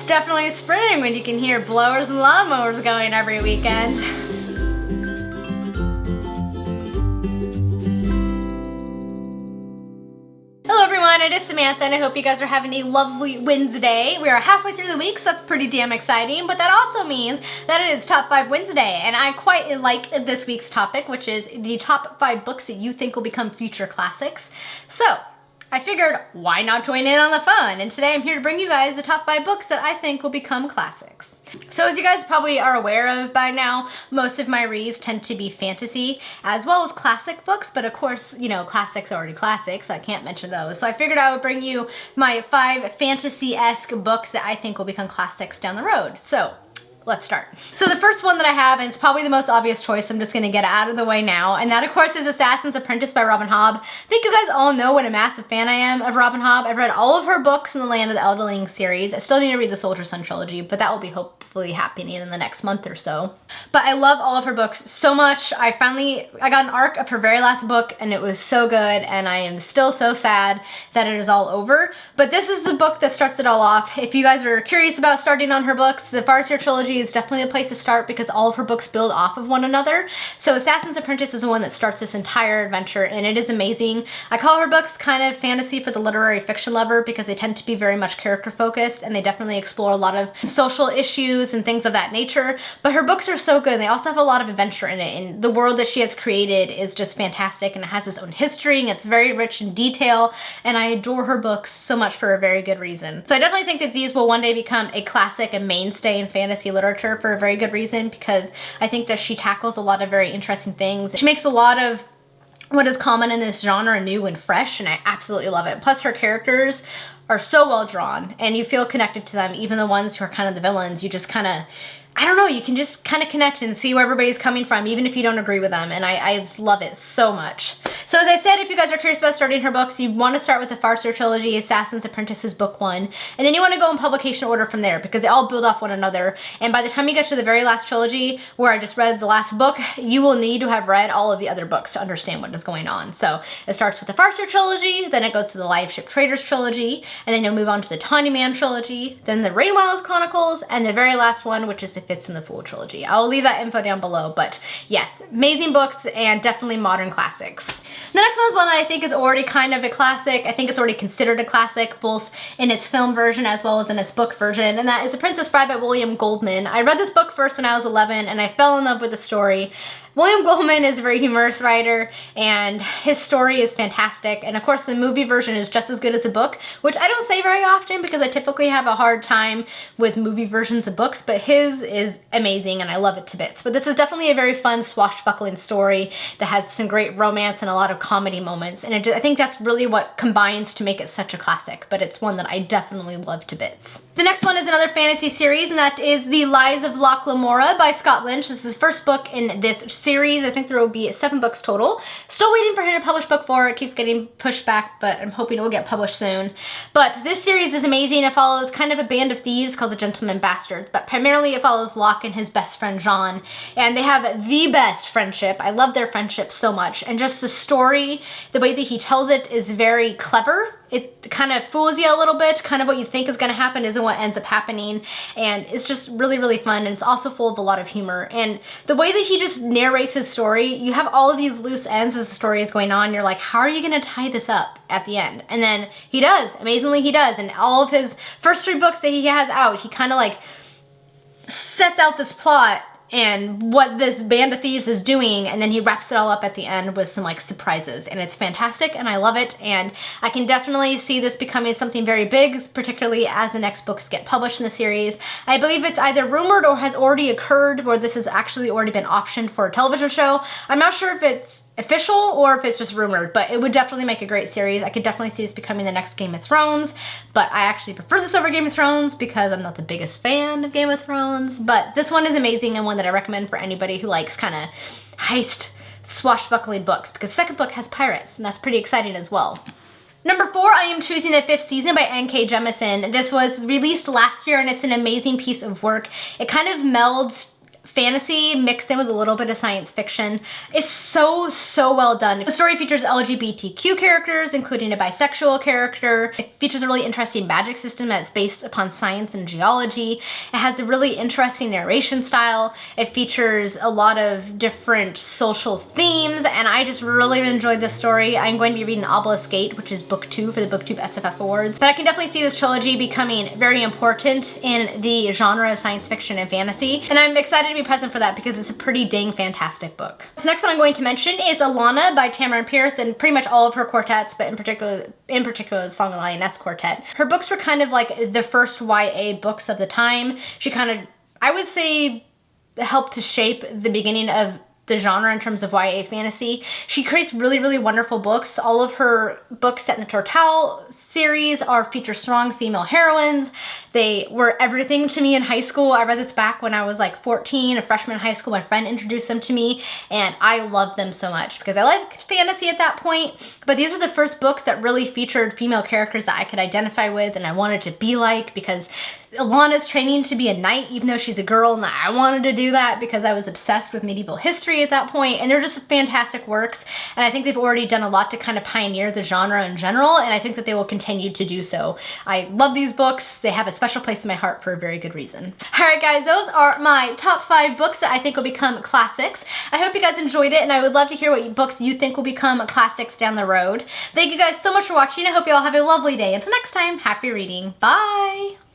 It's definitely spring when you can hear blowers and lawnmowers going every weekend. Hello everyone, it is Samantha and I hope you guys are having a lovely Wednesday. We are halfway through the week, so that's pretty damn exciting, but that also means that it is Top 5 Wednesday, and I quite like this week's topic, which is the top 5 books that you think will become future classics. So, I figured, why not join in on the fun? And today I'm here to bring you guys the top 5 books that I think will become classics. So as you guys probably are aware of by now, most of my reads tend to be fantasy as well as classic books, but of course, you know, classics are already classics, so I can't mention those. So I figured I would bring you my 5 fantasy-esque books that I think will become classics down the road. So, let's start. So the first one that I have, and it's probably the most obvious choice, I'm just gonna get it out of the way now, and that of course is Assassin's Apprentice by Robin Hobb. I think you guys all know what a massive fan I am of Robin Hobb. I've read all of her books in the Land of the Elderlings series. I still need to read the Soldier Son trilogy, but that will be hopefully happening in the next month or so. But I love all of her books so much. I got an arc of her very last book and it was so good, and I am still so sad that it is all over. But this is the book that starts it all off. If you guys are curious about starting on her books, the Farseer trilogy is definitely a place to start because all of her books build off of one another. So Assassin's Apprentice is the one that starts this entire adventure, and it is amazing. I call her books kind of fantasy for the literary fiction lover because they tend to be very much character focused, and they definitely explore a lot of social issues and things of that nature. But her books are so good. They also have a lot of adventure in it, and the world that she has created is just fantastic, and it has its own history, and it's very rich in detail, and I adore her books so much for a very good reason. So I definitely think that these will one day become a classic and mainstay in fantasy literature for a very good reason, because I think that she tackles a lot of very interesting things. She makes a lot of what is common in this genre new and fresh, and I absolutely love it. Plus her characters are so well drawn and you feel connected to them, even the ones who are kind of the villains. You just kind of, I don't know, you can just kind of connect and see where everybody's coming from, even if you don't agree with them, and I just love it so much. So as I said, if you guys are curious about starting her books, you want to start with the Farseer trilogy, Assassin's Apprentice is book 1, and then you want to go in publication order from there because they all build off one another, and by the time you get to the very last trilogy, where I just read the last book, you will need to have read all of the other books to understand what is going on. So it starts with the Farseer trilogy, then it goes to the Liveship Traders trilogy, and then you'll move on to the Tawny Man Trilogy, then the Rainwild Chronicles, and the very last one, which is the Fitz in the Fool trilogy. I'll leave that info down below, but yes, amazing books and definitely modern classics. The next one is one that I think is already kind of a classic. I think it's already considered a classic, both in its film version as well as in its book version, and that is The Princess Bride by William Goldman. I read this book first when I was 11, and I fell in love with the story. William Goldman is a very humorous writer, and his story is fantastic, and of course the movie version is just as good as the book, which I don't say very often because I typically have a hard time with movie versions of books, but his is amazing and I love it to bits. But this is definitely a very fun swashbuckling story that has some great romance and a lot of comedy moments, and I think that's really what combines to make it such a classic, but it's one that I definitely love to bits. The next one is another fantasy series, and that is The Lies of Locke Lamora by Scott Lynch. This is his first book in this series. I think there will be 7 books total. Still waiting for him to publish book 4. It keeps getting pushed back, but I'm hoping it will get published soon. But this series is amazing. It follows kind of a band of thieves called the Gentleman Bastards, but primarily it follows Locke and his best friend Jean, and they have the best friendship. I love their friendship so much, and just the story, the way that he tells it is very clever. It kind of fools you a little bit. Kind of what you think is going to happen isn't what ends up happening, and it's just really, really fun, and it's also full of a lot of humor. And the way that he just narrates his story, you have all of these loose ends as the story is going on. You're like, how are you going to tie this up at the end? And then he does. Amazingly, he does. And all of his first 3 books that he has out, he kind of like sets out this plot and what this band of thieves is doing, and then he wraps it all up at the end with some like surprises, and it's fantastic and I love it, and I can definitely see this becoming something very big, particularly as the next books get published in the series. I believe it's either rumored or has already occurred where this has actually already been optioned for a television show. I'm not sure if it's official or if it's just rumored, but it would definitely make a great series. I could definitely see this becoming the next Game of Thrones, but I actually prefer this over Game of Thrones because I'm not the biggest fan of Game of Thrones, but this one is amazing and one that I recommend for anybody who likes kind of heist swashbuckling books, because the second book has pirates, and that's pretty exciting as well. Number 4, I am choosing The 5th Season by NK Jemison. This was released last year and it's an amazing piece of work. It kind of melds fantasy mixed in with a little bit of science fiction. It's so well done. The story features LGBTQ characters, including a bisexual character. It features a really interesting magic system that's based upon science and geology. It has a really interesting narration style. It features a lot of different social themes, and I just really enjoyed this story. I'm going to be reading Obelisk Gate, which is book 2 for the BookTube SFF Awards. But I can definitely see this trilogy becoming very important in the genre of science fiction and fantasy, and I'm excited to be present for that because it's a pretty dang fantastic book. The next one I'm going to mention is Alanna by Tamora and Pierce, and pretty much all of her quartets, but in particular the Song of the Lioness quartet. Her books were kind of like the first YA books of the time. She kind of, I would say, helped to shape the beginning of the genre in terms of YA fantasy. She creates really wonderful books. All of her books set in the Tortal series feature strong female heroines. They were everything to me in high school. I read this back when I was like 14, a freshman in high school. My friend introduced them to me, and I loved them so much because I liked fantasy at that point. But these were the first books that really featured female characters that I could identify with and I wanted to be like, because Alanna's training to be a knight, even though she's a girl, and I wanted to do that because I was obsessed with medieval history at that point, and they're just fantastic works, and I think they've already done a lot to kind of pioneer the genre in general, and I think that they will continue to do so. I love these books. They have a special place in my heart for a very good reason. Alright guys, those are my top 5 books that I think will become classics. I hope you guys enjoyed it, and I would love to hear what books you think will become classics down the road. Thank you guys so much for watching. I hope you all have a lovely day. Until next time, happy reading. Bye!